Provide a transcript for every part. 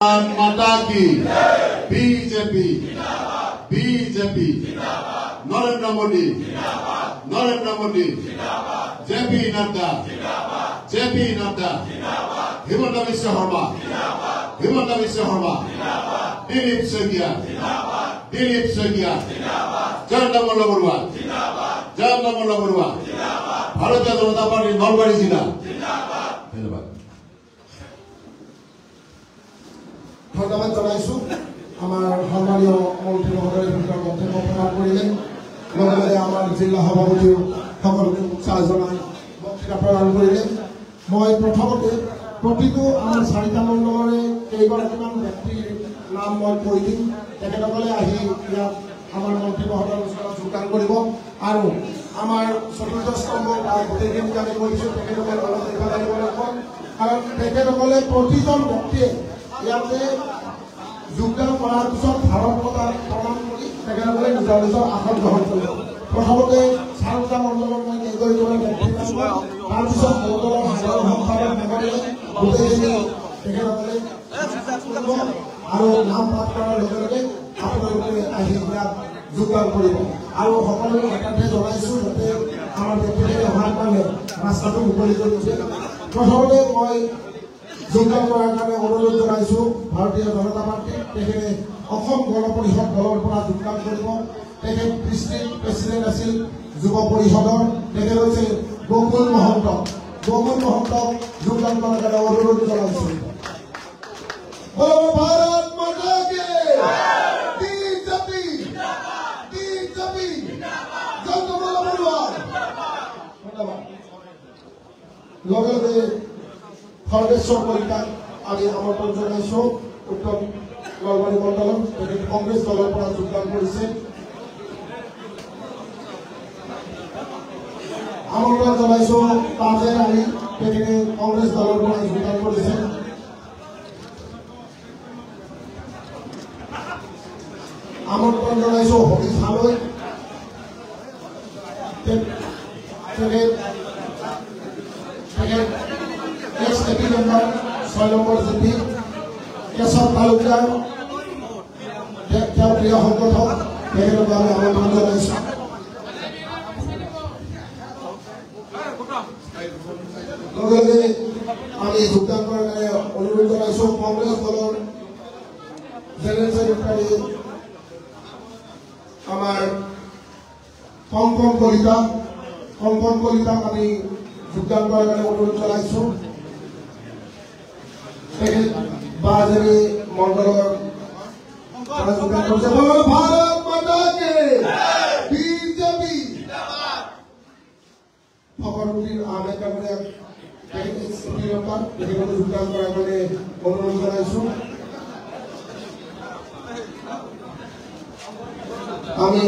माता की BJP BJP Narendra Modi JP Nadda Himanta Biswa Sarma Dilip Saikia Jayant मल्ल Barua Bharatiya Janata party Nalbari जिला धन्यवाद ধন্যবাদ জানাইছো আমার সম্মানীয় মন্ত্রী মহোদয় বক্তব্য প্রদান করিলেন লগতে আমার জিলা সভাপতি সকলকে উৎসাহ জনাই বক্তৃতা প্রদান করিলেন মই প্রথমতে প্ৰতিটো আমাৰ চাৰিটা মণ্ডলৰে কেইগৰাকীমান ব্যক্তিৰ নাম মই কৈ দিম তেখেতসকলে আহি ইয়াত আমাৰ মন্ত্ৰী মহোদয়ৰ ওচৰত যোগদান কৰিব আৰু আমাৰ চতুৰ্থ স্তম্ভ বা গোটেইখিনি আমি কৰিছোঁ তেখেতসকলে অলপ দেখা জানিব লাগিব কাৰণ তেখেতসকলে প্ৰতিজন ব্যক্তিয়ে ইয়াতে যোগদান কৰাৰ পিছত ভাৰত মাতাক প্ৰণাম কৰি তেখেতসকলে নিজৰ আসন গ্ৰহণ কৰিব প্ৰথমতে চাৰিটা মণ্ডলৰ মই কেইগৰাকীমান ব্যক্তি তাৰপিছত মণ্ডলৰ সাধাৰণ সম্পাদক মেঘালয় গোটেইখিনি তেখেতসকলে আৰু নাম পাঠ কৰাৰ লগে লগে আপোনালোকে আহি ইয়াত যোগদান কৰিব আৰু সকলোকে একান্তে জনাইছোঁ যাতে আমাৰ ব্যক্তিগত অহাৰ কাৰণে ৰাস্তাটো মুকলি কৰি দিয়ে প্ৰথমতে মই যোগদান কৰাৰ কাৰণে অনুৰোধ জনাইছোঁ ভাৰতীয় জনতা পাৰ্টি তেখেতে অসম গণ পৰিষদ দলৰ পৰা যোগদান কৰিব তেখেত ডিষ্ট্ৰিক্ট প্ৰেচিডেণ্ট আছিল যুৱ পৰিষদৰ তেখেত হৈছে গকুল মহন্ত যোগদান কৰাৰ কাৰণে অনুৰোধ জনাইছোঁ ভাৰত মাতা কি বিজেপি জয়ন্ত মল্ল বৰুৱা ধন্যবাদ লগতে খৰ্গেশ্বৰ কলিতাক আমি আমন্ত্ৰণ জনাইছোঁ উত্তৰ নলবাৰী মণ্ডলত তেখেত কংগ্ৰেছ দলৰ পৰা যোগদান কৰিছে আমন্ত্ৰণ জনাইছোঁ তাজেৰ আলী তেখেতে কংগ্ৰেছ দলৰ পৰা যোগদান কৰিছে আমন্ত্ৰণ জনাইছোঁ হৰিশ হালৈ তেখেত ex AP member 6 number GP Keshab Talukdar তেওঁৰ প্ৰিয় সংগঠক তেখেতক আমি আমন্ত্ৰণ জনাইছোঁ লগতে আমি যোগদান কৰাৰ কাৰণে অনুৰোধ জনাইছোঁ কংগ্ৰেছ দলৰ জেনেৰেল ছেক্ৰেটাৰী আমাৰ কংকন কলিতাক আমি যোগদান কৰাৰ কাৰণে অনুৰোধ জনাইছোঁ তেখেত বাজেৰী মণ্ডলৰ পৰা যোগদান কৰিছে ভাৰত মাতা কি বিজেপি ফখৰুদ্দিন আহমেদ কামৰীয়া তেখেতক যোগদান কৰাৰ কাৰণে অনুৰোধ জনাইছোঁ আমি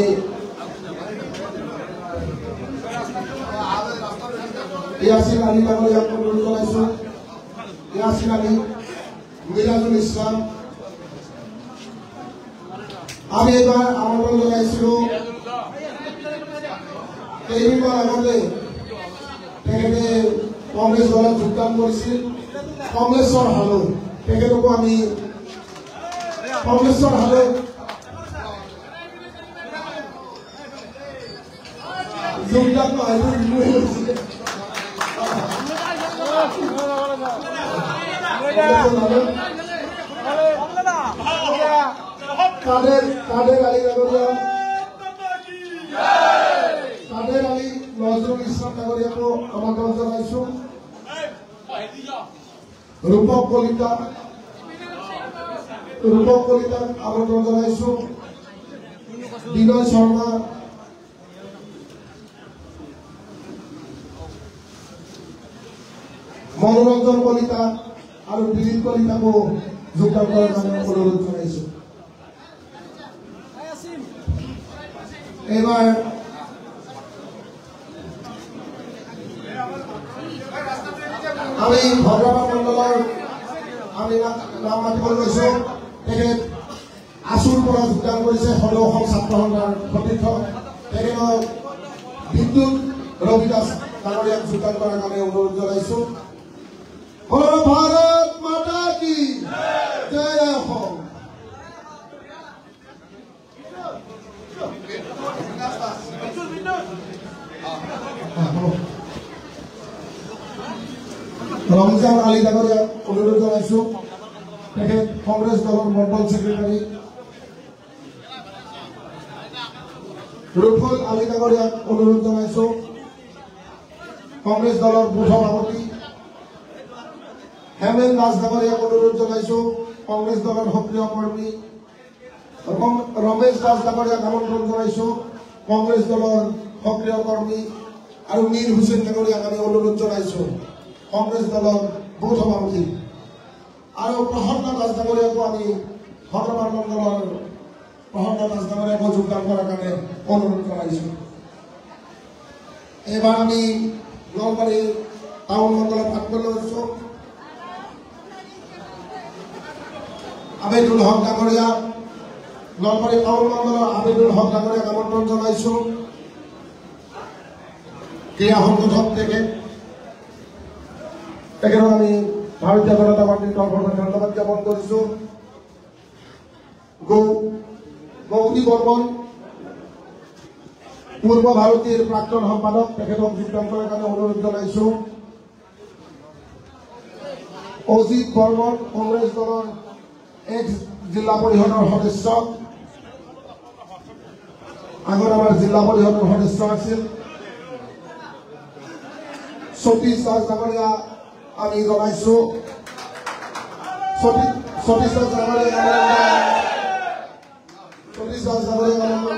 ইয়াছিন আলী ডাঙৰীয়াক অনুৰোধ জনাইছোঁ ইয়াছিন আলী মিৰাজুল ইছলাম আমি এবাৰ আমন্ত্ৰণ জনাইছিলোঁ কেইদিনমান আগতে তেখেতে কংগ্ৰেছ দলত যোগদান কৰিছিল কংগ্ৰেছৰ হালৈ তেখেতকো আমি কংগ্ৰেছৰ হালৈ যোগদান কাদেৰ আলী নজৰুল ইসলাম ডাঙৰীয়াকো আমন্ত্ৰণ জনাইছোঁ ৰূপক কলিতাক আমন্ত্ৰণ জনাইছোঁ বিনয় শৰ্মা মনোৰঞ্জন কলিতা আৰু দিলীপ কলিতাকো যোগদান কৰাৰ কাৰণে অনুৰোধ জনাইছোঁ এইবাৰ আমি ভদ্ৰবাদ মণ্ডলৰ আমি নাম মাতিবলৈ লৈছোঁ তেখেত আছুৰ পৰা যোগদান কৰিছে সদৌ অসম ছাত্ৰ সন্থাৰ সতীৰ্থ তেখেতক বিদ্যুৎ ৰবি দাস ডাঙৰীয়াক যোগদান কৰাৰ কাৰণে অনুৰোধ জনাইছোঁ ভাৰত মাতা কি জয় ৰমজান আলী ডাঙৰীয়াক অনুৰোধ জনাইছোঁ তেখেত কংগ্ৰেছ দলৰ মণ্ডল ছেক্ৰেটাৰী रुफुल आली डाঙৰীয়াক অনুৰোধ জনাইছোঁ কংগ্ৰেছ দলৰ বুথ সভাপতি হেমেন দাস ডাঙৰীয়াক অনুৰোধ জনাইছোঁ কংগ্ৰেছ দলৰ সক্ৰিয় কৰ্মী ৰমেশ দাস ডাঙৰীয়াক আমন্ত্ৰণ জনাইছোঁ কংগ্ৰেছ দলৰ সক্ৰিয় কৰ্মী আৰু মীৰ হুছেইন ডাঙৰীয়াক আমি অনুৰোধ জনাইছোঁ কংগ্ৰেছ দলৰ বুথ সভাপতি আৰু প্ৰসন্ন দাস ডাঙৰীয়াকো আমি বৰ্তমান মণ্ডলৰ প্ৰহন্ন দাস ডাঙৰীয়াকো যোগদান কৰাৰ কাৰণে অনুৰোধ জনাইছোঁ এবাৰ আমি নলবাৰী টাউন মণ্ডলত আগবলৈ লৈছোঁ আবেদুল হক ডাঙৰীয়া নলবাৰী টাউন মণ্ডলৰ আবেদুল হক ডাঙৰীয়াক আমন্ত্ৰণ জনাইছোঁ ক্ৰীড়া সংগঠক তেখেতক আমি ভাৰতীয় জনতা পাৰ্টীৰ তৰফৰ পৰা ধন্যবাদ জ্ঞাপন কৰিছোঁ গৌতী বৰ্মন পূৰ্ব ভাৰতীৰ প্ৰাক্তন সম্পাদক তেখেতক যোগদান কৰাৰ কাৰণে অনুৰোধ জনাইছোঁ অজিত বৰ্মন কংগ্ৰেছ দলৰ এক্স জিলা পৰিষদৰ সদস্য আগত আমাৰ জিলা পৰিষদৰ সদস্য আছিল সতীশ দাস ডাঙৰীয়া আমি জনাইছোঁ সতীশ দাস ডাঙৰীয়া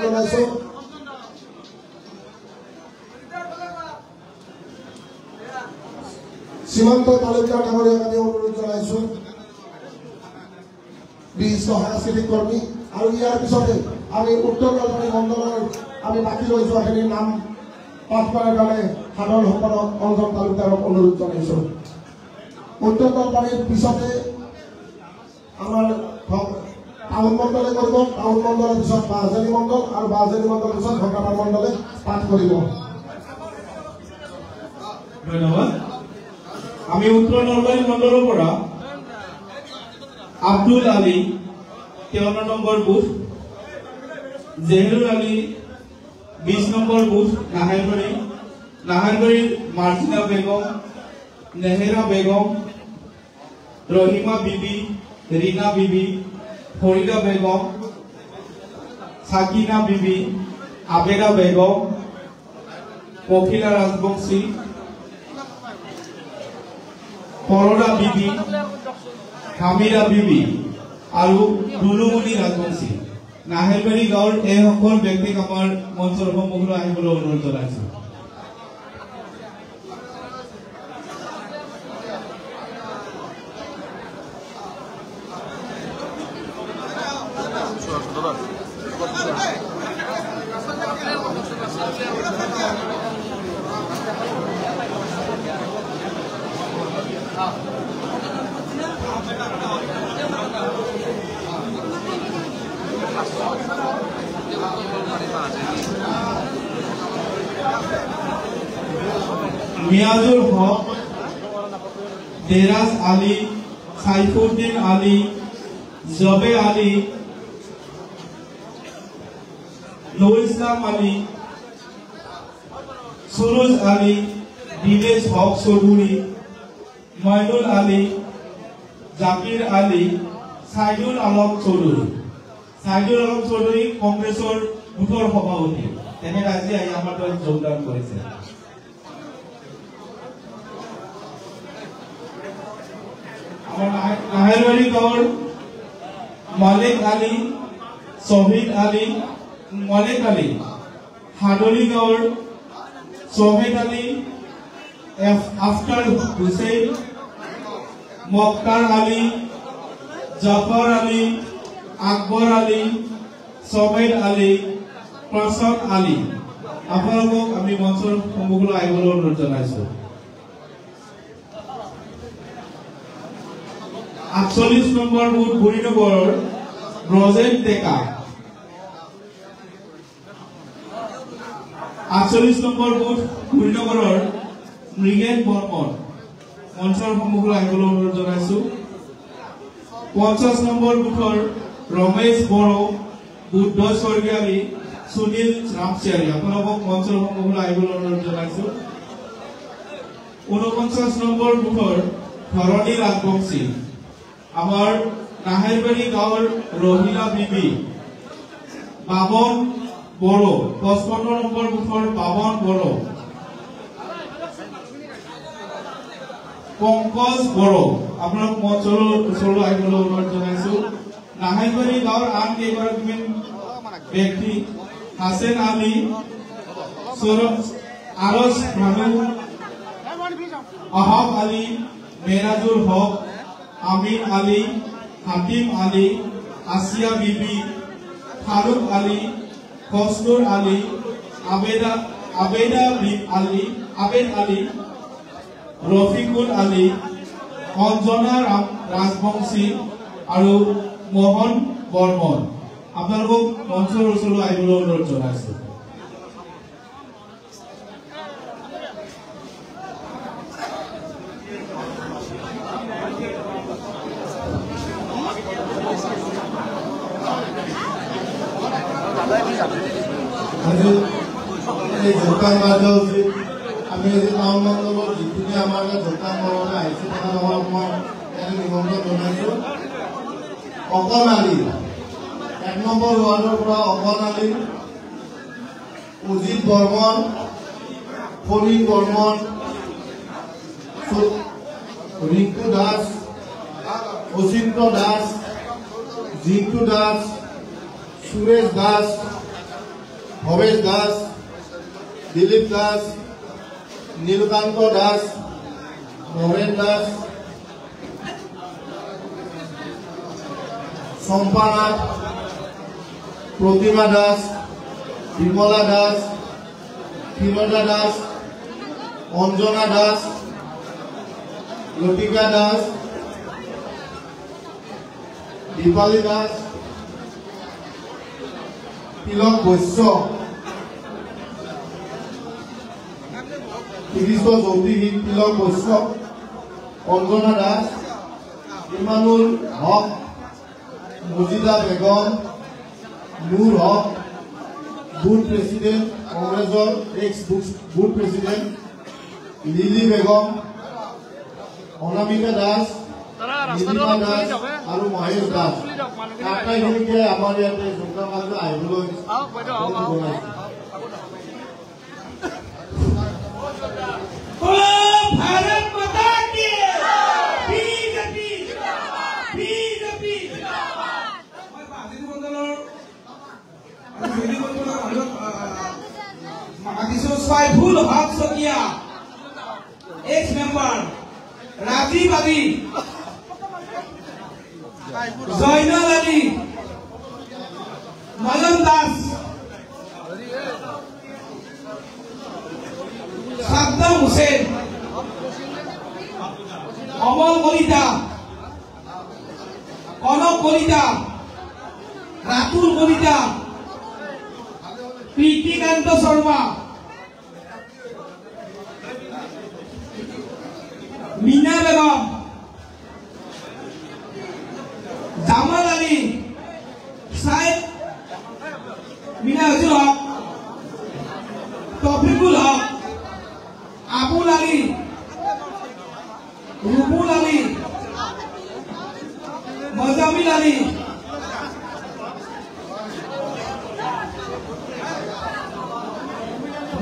জনাইছোঁ সীমান্ত তালুকদাৰ ডাঙৰীয়াক আমি অনুৰোধ জনাইছোঁ বিশিষ্ট সাংস্কৃতিক কৰ্মী আৰু ইয়াৰ পিছতে আমি উত্তৰ নলবাৰী মণ্ডলৰ আমি বাকী ৰৈ যোৱাখিনিৰ নাম পাঠ কৰাৰ কাৰণে সাধাৰণ সম্পাদক অঞ্জন তালুকদাৰক অনুৰোধ জনাইছোঁ উত্তৰ নলবাৰীৰ পিছতে আমাৰ টাউন মণ্ডলে কৰিব টাউন মণ্ডলৰ পিছত বাহজানী মণ্ডল আৰু বাহজানী মণ্ডলৰ পিছত ভকাপাৰ মণ্ডলে পাঠ কৰিব ধন্যবাদ আমি উত্তৰ নলবাৰী মণ্ডলৰ পৰা আব্দুল আলী 53 নম্বৰ বুথ জেহেৰুল আলী 20 নম্বৰ বুথ নাহাৰবাৰীৰ মাৰ্জিনা বেগম নেহেৰা বেগম ৰহিমা বিবি ৰীনা বিবি ফৰিদা বেগম সাকিনা বিবি আবেদা বেগম ককিলা ৰাজবংশী কৰোনা বিবি খামিৰা বিবি আৰু দুলুমণি ৰাজবংশী নাহেলবাৰী গাঁৱৰ এই সকল ব্যক্তিক আমাৰ মঞ্চৰ সন্মুখলৈ আহিবলৈ অনুৰোধ জনাইছোঁ মিয়াজুল হক দেরাজ আলী সাইফুদ্দিন আলী জবে আলী নুর ইসলাম আলী সুরজ আলী দিনেশ হক চৌধুরী মইনুল আলী জাকির আলী সাইদুল আলম চৌধুরী কংগ্রেসের বুথর সভাপতি তেখেত আজি আহি আমাৰ দলত যোগদান কৰিছে নাহেলবাৰী গাঁৱৰ মালিক আলী শহীদ আলী হাদলি গাঁৱৰ শহীদ আলী আফতাৰ হুসেন মক্তাৰ আলী জাফৰ আলী আকবৰ আলী সবেদ আলী প্ৰসাদ আলী আপোনালোকক আমি মঞ্চৰ সন্মুখলৈ আহিবলৈ অনুৰোধ জনাইছোঁ 48 নম্বৰ বুথ বুঢ়ীনগৰৰ ব্ৰজেন ডেকা 48 নম্বৰ বুথ বুঢ়ীনগৰৰ মৃগেন বৰ্মন মঞ্চৰ সন্মুখলৈ আহিবলৈ অনুৰোধ জনাইছোঁ 50 নম্বৰ বুথৰ ৰমেশ বড়ো বুদ্ধ স্বৰ্গীয়ালী সুনীল ৰামচিয়াৰী আপোনালোকক মঞ্চৰ সন্মুখলৈ আহিবলৈ অনুৰোধ জনাইছোঁ 49 নম্বৰ বুথৰ ধৰণী ৰাজবংশী আমাৰ নাহেৰবাৰী গাঁৱৰ ৰহিলা বিবি বাবন বড়ো 55 নম্বৰ বুথৰ বাবন বড়ো পংকজ বড়ো আপোনাক মঞ্চৰ ওচৰলৈ আহিবলৈ অনুৰোধ জনাইছো নাহেৰবাৰী গাঁৱৰ আন কেইগৰাকী ব্যক্তি হাছেন আলী আৰজ ভানু আহাব আলী মেৰাজুল হক আমিন আলী হাতিম আলী আসিয়া বিবি ফাৰুক আলী খসনুৰ আলী আবেদ আলী ৰফিকুল আলী অঞ্জনা ৰাজবংশী আৰু মোহন বৰ্মন আপোনালোকক মঞ্চৰ ওচৰলৈ আহিবলৈ অনুৰোধ জনাইছো আমি টাউন মণ্ডলৰ যিখিনি আমাৰ যোগদান কৰিবলৈ আহিছে তেখেতসকলক মই নিমন্ত্ৰণ জনাইছোঁ অকণ আলী 1 নম্বৰ ৱাৰ্ডৰ পৰা অকণ আলী অজিত বৰ্মন ফণীন বৰ্মন ৰিংকু দাস অচিন্ত দাস জিন্তু দাস সুৰেশ দাস ভৱেশ দাস দিলীপ দাস নীলকান্ত দাস নৰেন দাস চম্পা নাথ প্ৰতিমা দাস বিমলা দাস ক্ষীৰদা দাস অঞ্জনা দাস লতিকা দাস দীপালী দাস তিলক বৈশ্য তিরিশ জ্যোতিহীন তিলক বৈশ্য অঞ্জনা দাস ইমানুল হক মজিদা বেগম নূর হক বুথ প্রেসিডেন্ট কংগ্রেসর ex booth president Lily Begum Anamika Das Nilima Das আৰু মহেশ দাস আটাইখিনিকে আমাৰ ইয়াতে যোগদান কৰিবলৈ আহিবলৈ भारत माता की बीजेपी बीजेपी मैं बाजिद बंदलर मेरी बंदलर मागिसो साइफुल हक सकिया x member Rajiv Ali जैनल Ali Malan दास সাদ্দাম হুসেন অমল কলিতা কনক কলিতা রাতুল কলিতা প্রীতিকান্ত শর্মা মিনা বেগম জামাল আলী সাইদ মিনাজুল হক তফিকুল হক আবুল আলী রুবুল আলী মজামিল আলী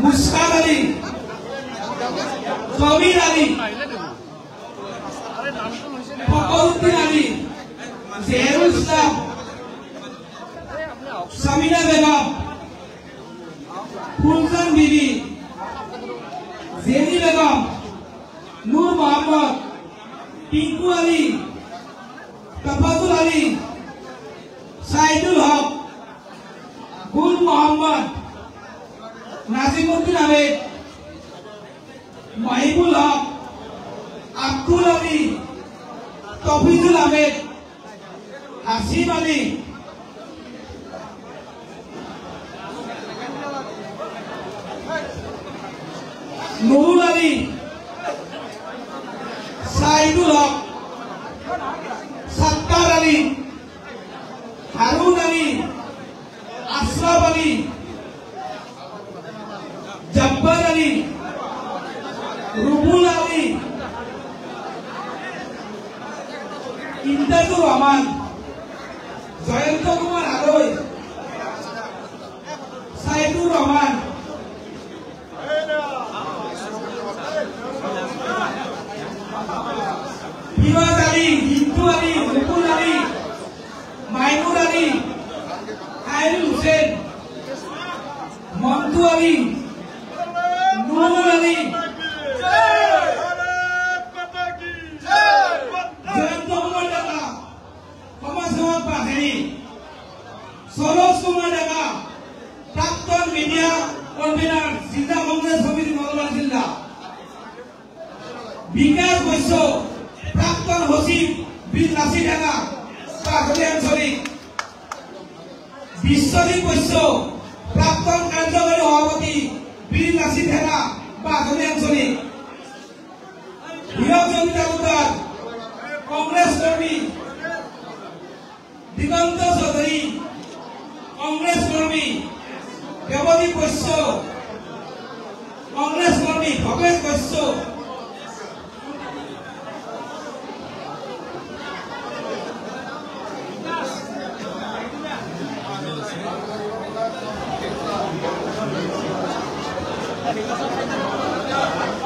মুস্কান আলী কবির আলী ফখরুদ্দিন আলী জেরুল ইসলাম সামিনা বেগম ফুলজান বিবি জেনি বেগম নূর মোহাম্মদ টিঙ্কু আলী তফাজুল আলী সাইদুল হক গুল মোহাম্মদ নাজিমুদ্দিন আহমেদ মাহিবুল হক আব্দুল আলী তফিজুল আহমেদ হাসিম আলী নুরুল আলী সাইদুল হক সত্তার আলী হারুন আলী আশরাফ আলী জব্বার আলী রুবুল আলী ইমতাজুর রহমান, জয়ন্ত কুমার হারৈ, সাইদুর রহমান, ফিরোজ আলী, হিন্দু আলী, মুকুল আলী, মাইনুর আলী, খায়রুল হোসেন, মন্টু আলী, নুরুল আলী, জয়ন্ত কুমার ডেকা, সমাজসেৱক বাঘেনী, সৰোজ কুমাৰ ডেকা, প্ৰাক্তন মিডিয়া কনভেনাৰ, জিলা কংগ্ৰেস সমিতি নলবাৰী জিলা, বিকাশ বৈশ্য, প্রাক্তন সচিব বীর নাসির ডেকা, বাঘেনী আঞ্চলিক, বিশ্বজিৎ বৈশ্য, প্রাক্তন কার্যকরী সভাপতি বীর নাসির ডেকা, বাঘেনী আঞ্চলিক, হীৰকজ্যোতি তালুকদার, কংগ্রেস কর্মী, দিগন্ত চৌধুরী, কংগ্রেস কর্মী, দেবদীপ বৈশ্য, কংগ্রেস কর্মী, ভবেশ বৈশ্য,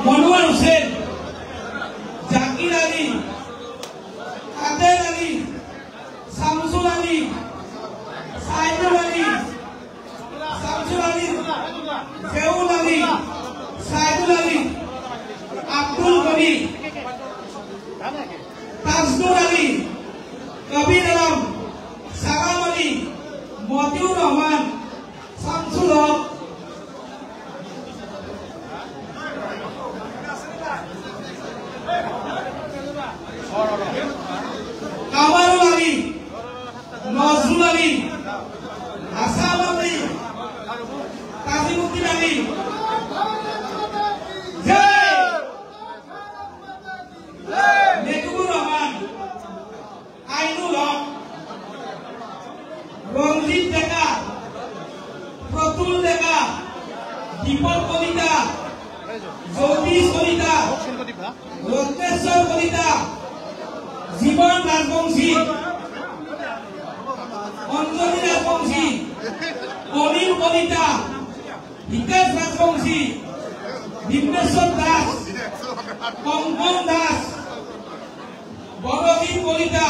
মনোয়ার হোসেন, জাকির আলী, কাদের আলী, শামসুল আলী, সাইদুল আলী, শামসুল আলী, জেউল আলী, সাইদুল আলী, আব্দুল গনি, তাজনুর আলী, কবির আলম, সালাম আলী, মতিউর রহমান, শামসুল হক, কামারুল আলী, নজরুল আলী, হাসান আলী, কাজিমুদ্দিন আলী, মেহবুবুর রহমান, আইনুল হক, রঞ্জিত ডেকা, প্রতুল ডেকা, দীপক কলিতা, জ্যোতিষ কলিতা, রত্নেশ্বর কলিতা, জীবন রাজবংশী, অঞ্জলি রাজবংশী, অনিল কলিতা, বিকাশ রাজবংশী, দিব্যেশ্বর দাস, কঙ্কন দাস, বড়দীপ কলিতা,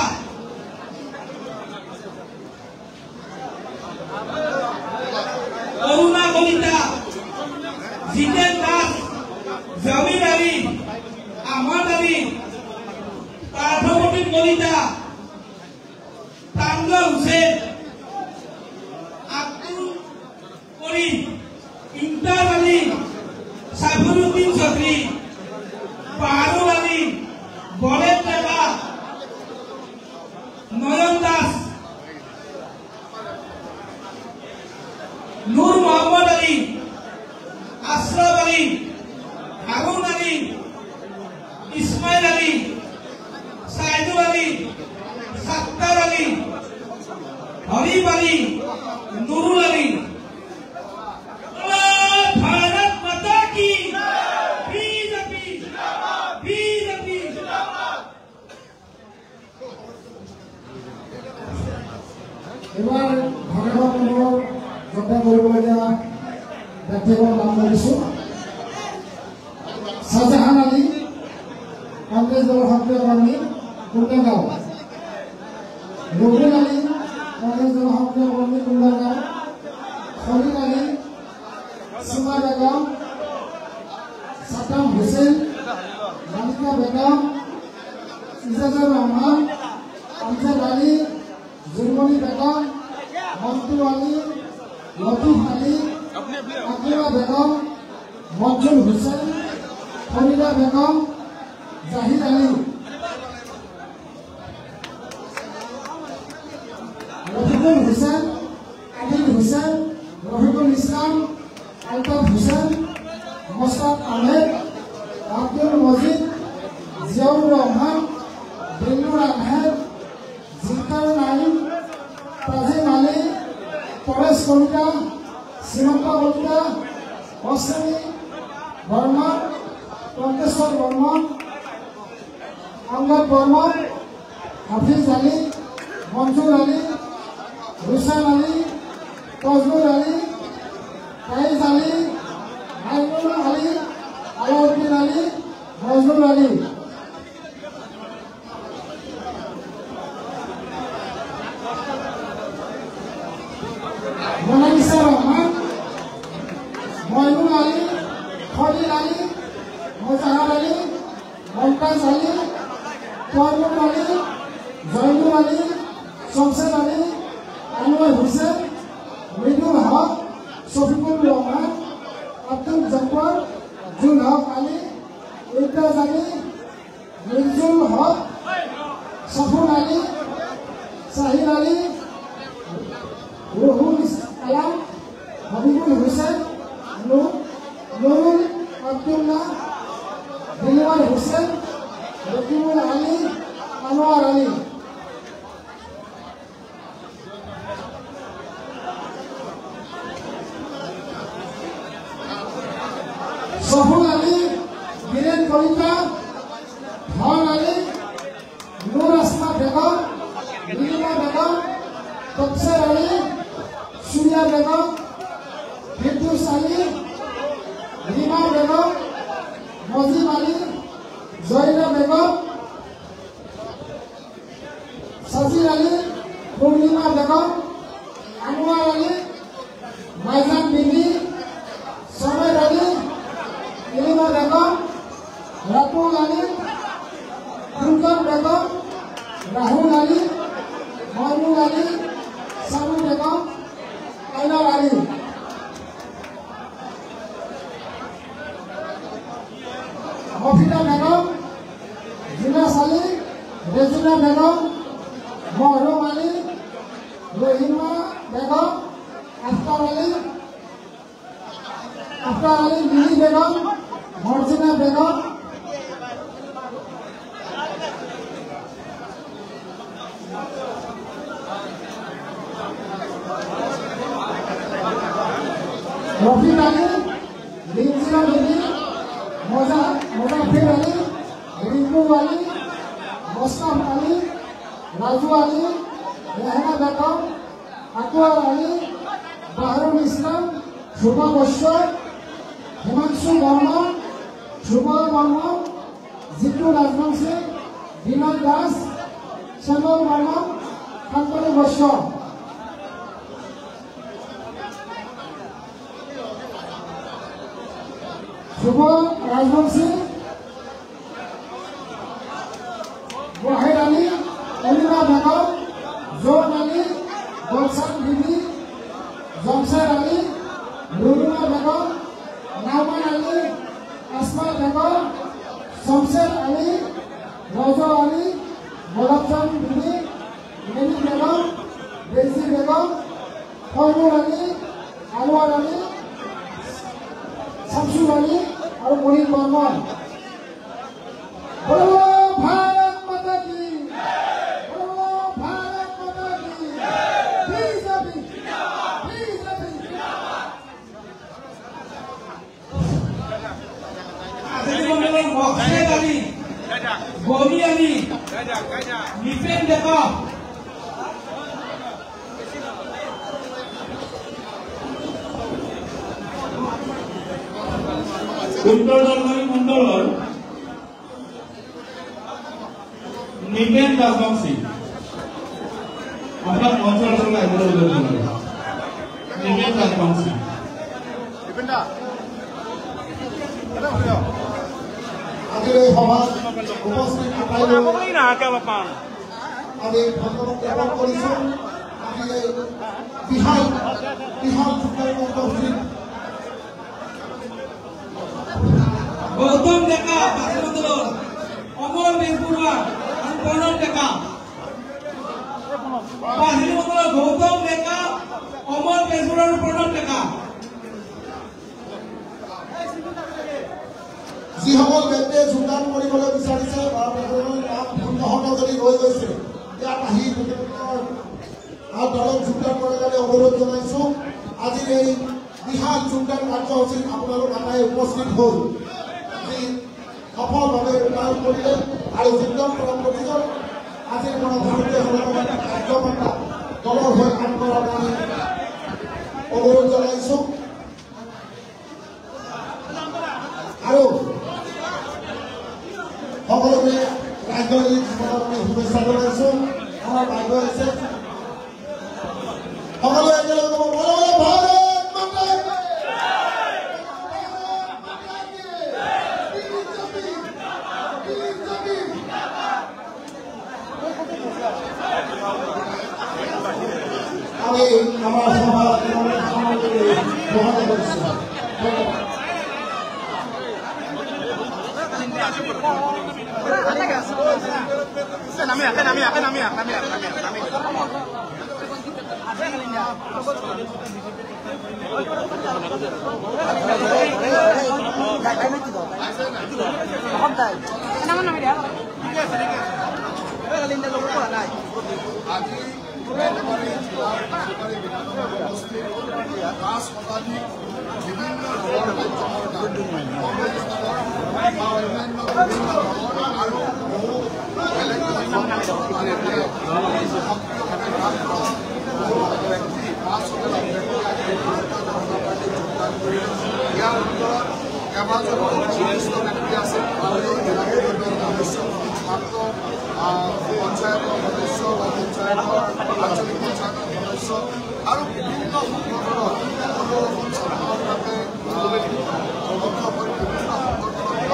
অরুণা কলিতা, জিতেন দাস, জমির আলী, আহমদ আলী, পার্থপ্রতিম কলিতা, তানজল হোসেন, আব্দুল করিম, ইমতাজ আলী, সাইফুদ্দিন চৌধুরী, বাহাদুর আলী, বলেন ডেকা, নয়ন দাস, নূর মোহাম্মদ আলী, আশরাফ আলী, হারুন আলী, ইসমাইল আলী, সাইদুল আলী, সাত্তার আলী, হরিফ আলী, নুরুল আলী। भारत माता की बीजेपी बीजेपी। এবার ভাগৱতৰ যজ্ঞ কৰিবলগীয়া ব্যক্তিসকলৰ নাম লিখিছোঁ। শাহজাহান আলী, কংগ্ৰেছ দলৰ সক্ৰিয় কৰ্মী, কুণ্ডাগাঁও। ৰঘুল আলী, কংগ্ৰেছ দলৰ সক্ৰিয় কৰ্মী, কুণ্ডাগাঁও। খলিল আলী, সীমা বেগম, সাদ্দাম হোসেন, মালিকা বেগম, ইজাজুর রহমান, আমজাদ আলী, জুলমণি বেগম, মন্টু আলী, লতিফ আলী, আকিরা বেগম, মঞ্জুর হোসেন, ফরিদা বেগম, জাহিদ আলী। রফিকুল হোসেন, আদিল হোসেন, রফিকুল ইসলাম, আলতাফ হোসেন, মোস্তাক আহমেদ, আব্দুল মজিদ, জিয়াউর রহমান, দিলনুর আহমেদ, জিলকার নাইম, তাজিম আলী, পরেশ কলিতা, শ্রীমন্ত কলিতা, অশ্বিনী বর্মন, টঙ্কেশ্বর বর্মন, অঙ্গদ বর্মন, হাফিজ আলী, মনসুর আলী, হুসেন আলী, তজমুর আলী, ফাইজ আলী, আইনুল আলী, আলাউদ্দিন আলী, নজরুল আলী। মোনালিসা রহমান, ময়নুল আলী, খলিল আলী, মোজাহার আলী, মমতাজ আলী, তৈমুর আলী, জয়নুল আলী, শমশেদ আলী, আনোয়ার হুসেন, মৃদুল হক, শফিকুর রহমান, আব্দুল জব্বার, জুল হক আলী, ইমতাজ আলী, মির্জুল হক, সফুল আলী, সাহিল আলী, রুহুল আলম, হাবিবুল হুসেন, নুরুল আব্দুল্লাহ, দিলওয়ার হুসেন, রকিবুল আলী, আনোয়ার আলী। সফুল আলী, বীরেন কলিতা, ধন আলী, নূর আসমা বেগম, নীলিমা বেগম, তফসির আলী, সুরিয়া বেগম, ফিরদৌস আলী, রিমা বেগম, মজিব আলী, জয়না বেগম, সাজির আলী, পূর্ণিমা বেগম, আনোয়ার আলী, মাইজান বিবি, সমের আলী, ইলিমা বেগম, রাতুল আলী, ফুলকন বেগম, রাহুল আলী, ময়নুল আলী, সানু বেগম, আইনার আলী। মফিদা বেগম, জিনাস আলী, রেজিনা বেগম, মহরম আলী, রহিমা বেগম, আফতার আলী, মিলি বেগম, মর্জিনা বেগম, রফিক আলী, লিনজিরা বিবি, মোজাফির আলী, রিঙ্কু আলী, মোস্তাফ আলী, রাজু আলী, রেহানা বেগম, আকুয়ার আলী, বাহরুল ইসলাম, শুভা বৈশ্যর, হিমাংশু বর্মা, শুভ বর্মা, জিতু রাজবংশী, বিনোদ দাস, শ্যামল বর্মা, শান্তনু বৈশ্য। শুভ রাজবংশী, ওয়াহিদ আলী, অলিমা বেগম, জোন আলী, গোলসান বিবি, জমশেদ আলী, রুরুমা বেগম, নাওমান আলী, আসমা বেগম, শমশেদ আলী, রজ আলী, গোলাপচাঁদ বিবি, মেনি বেগম, বেজি বেগম, ফজলুল আলী, আনোয়ার আলী, শামসুল আলী আৰু মনিৰ বৰ্মন। ভাৰত মাতা কি, ভাৰত মাতা কি, বিজেপি, বিজেপি। আজিৰ মণ্ডলৰ মহসেদ আলী, গৌৰী আলী, নিপেন ডেকা, উত্তৰ দলবাৰী মণ্ডলৰ নিপেন ৰাজবংশী আপোনাক মঞ্চলৈ আহিবলৈ অনুৰোধ জনালোঁ। নিপেন ৰাজবংশী আজিৰ এই সভাত উপস্থিত থকালৈ আমি ধন্যবাদ জ্ঞাপন কৰিছোঁ। আজি এই বিশাল উপস্থিত গৌতম ডেকা, অমৰ বেজবৰুৱা আৰু প্ৰণৱ ডেকা। বাহিনী মণ্ডলৰ গৌতম ডেকা, অমৰ বেজবৰুৱা আৰু প্ৰণৱ ডেকা। যিসকল ব্যক্তিয়ে যোগদান কৰিবলৈ বিচাৰিছে বা তেওঁলোকৰ নাম ভুলবশতঃ যদি ৰৈ গৈছে, ইয়াত আহি আৰু দলত যোগদান কৰাৰ কাৰণে অনুৰোধ জনাইছোঁ। আজিৰ এই বিশাল যোগদান কাৰ্যসূচীত আপোনালোক আটাই উপস্থিত হ'ল, যি সফলভাৱে ৰূপায়ণ কৰিলে আৰু যোগদান কৰা প্ৰতিজন আজিৰ পৰা ভাৰতীয় জনতা কাৰ্যকৰ্তা দলৰ হৈ কাম কৰাৰ কাৰণে অনুৰোধ জনাইছো আৰু সকলোকে ৰাজনৈতিক জীৱনৰ শুভেচ্ছা জনাইছো আমাৰ ভাগ্য হৈছে সকলোৱে একেলগে ভাৰত মাতা আমি আমাৰ সভা গ্ৰহণ কৰছি আজি নলবাৰী জিলাৰ নলবাৰী বিধানসভা সমষ্টিৰ 5 শতাধিক বিভিন্ন দলৰ কাৰ্যকৰ্তা কংগ্ৰেছ দলৰ বা অন্যান্য বিভিন্ন দলৰ আৰু বহু বেলেগ সক্ৰিয়ভাৱে কাম কৰা ব্যক্তি 5 শতাধিক ব্যক্তি ভাৰতীয় জনতা পাৰ্টীত যোগদান কৰিলে। ইয়াৰ ভিতৰত কেইবাজনো জ্যেষ্ঠ ব্যক্তি আছে ভাৰতীয় জিলা পৰিষদৰ সদস্য মাত্ৰ পঞ্চায়তৰ সদস্য বা পঞ্চায়তৰ আঞ্চলিক পঞ্চায়তৰ সদস্য আৰু বিভিন্ন সংগঠনৰ অনুৰোধ স্বাধীনভাৱে জগত হৈ বিভিন্ন সংগঠনত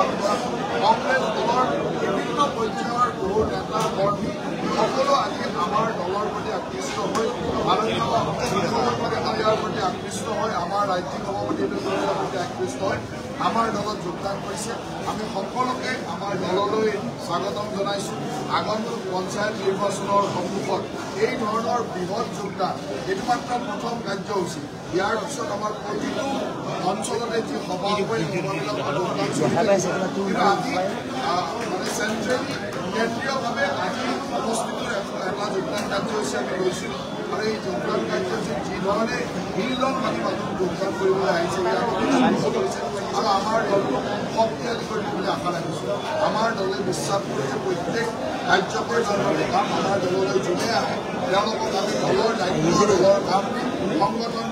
কংগ্ৰেছ দলৰ বিভিন্ন পৰ্যায়ৰ বহু নেতা কৰ্মী সকলো আজি আমাৰ দলৰ প্ৰতি আকৃষ্ট হৈ ভাৰতীয় ইয়াৰ প্ৰতি আকৃষ্ট হৈ আমাৰ ৰাজ্যিক সভাপতিৰ প্ৰতি আকৃষ্ট হৈ আমাৰ দলত যোগদান কৰিছে। আমি সকলোকে আমাৰ দললৈ স্বাগতম জনাইছোঁ। আগন্তুক পঞ্চায়ত নিৰ্বাচনৰ সন্মুখত এই ধৰণৰ বৃহৎ যোগদান এইটো মাত্ৰ প্ৰথম কাৰ্যসূচী। ইয়াৰ পিছত আমাৰ প্ৰতিটো অঞ্চলতে যি সভা হয় সভাবিলাকত যোগদান কিন্তু আজি মানে চেণ্ট্ৰেলি কেন্দ্ৰীয়ভাৱে আজি সমষ্টিটোৰ এটা যোগদান কাৰ্যসূচী আমি লৈছোঁ আৰু এই যোগদান কাৰ্যসূচীত যিধৰণে মিলিয়ন মানুহ যোগদান কৰিবলৈ আহিছে ইয়াক কৰিছে আৰু আমাৰ দলটোক শক্তিশালী কৰিব বুলি আশা ৰাখিছোঁ। আমাৰ দলে বিশ্বাস কৰিছে প্ৰত্যেক কাৰ্যকৰ্তাৰ কাম আমাৰ দললৈ যোনে আহে তেওঁলোকক আমি দলৰ দায়িত্ব দলৰ কাম সংগঠন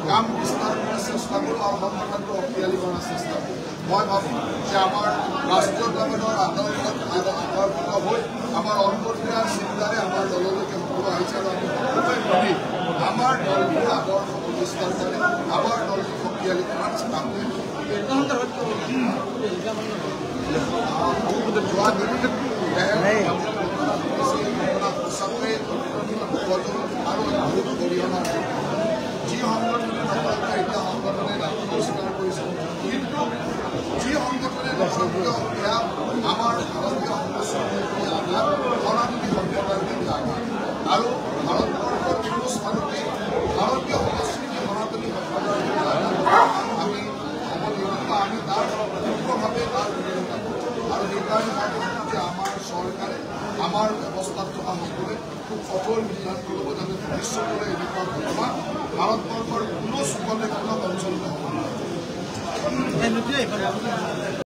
কাম বিস্তাৰ কৰাৰ চেষ্টা কৰোঁ আৰু সংগঠনটো শক্তিশালী কৰাৰ চেষ্টা কৰোঁ। মই ভাবোঁ যে আমাৰ ৰাষ্ট্ৰীয় দলৰ আন্দোলনত আগত হৈ আমাৰ অন্তৰ্ক্ৰিয়াৰ চিন্তাৰে আমাৰ দললৈকে সকলো আহিছে আৰু আমি সকলোৱে ভাবি আমাৰ দলটোৰ আদৰ্শ প্ৰতিষ্ঠাৰ কৰি আমাৰ দলটো শক্তিশালী কৰাৰ কাম কৰিম। যি সংগঠনে নকৰে এতিয়া সংগঠনে পৰিষ্কাৰ কৰিছে কিন্তু যি সংগঠনে নকৰে সেয়া আমাৰ ভাৰতীয় সংস্কৃতিৰ আঘাত সনাতনী সম্প্ৰদায়ৰ প্ৰতি আঘাত আৰু ভাৰতবৰ্ষৰ কোনো স্থানতে ভাৰতীয় সংস্কৃতি সনাতনী সম্প্ৰদায়ৰ প্ৰতি আঘাত আমি আমি তাৰ তীব্ৰভাৱে তাৰ বিৰোধিতা কৰোঁ আৰু সেইকাৰণে মই ভাবোঁ যে আমাৰ চৰকাৰে আমাৰ ব্যৱস্থাত থকা সকলোৱে খুব কঠোৰ সিদ্ধান্ত ল'ব যাতে ভৱিষ্যতলৈ এনেকুৱা ঘটনা ভাৰতবৰ্ষৰ কোনো চুকতে কোনো অঞ্চলতে হ'ব নোৱাৰে।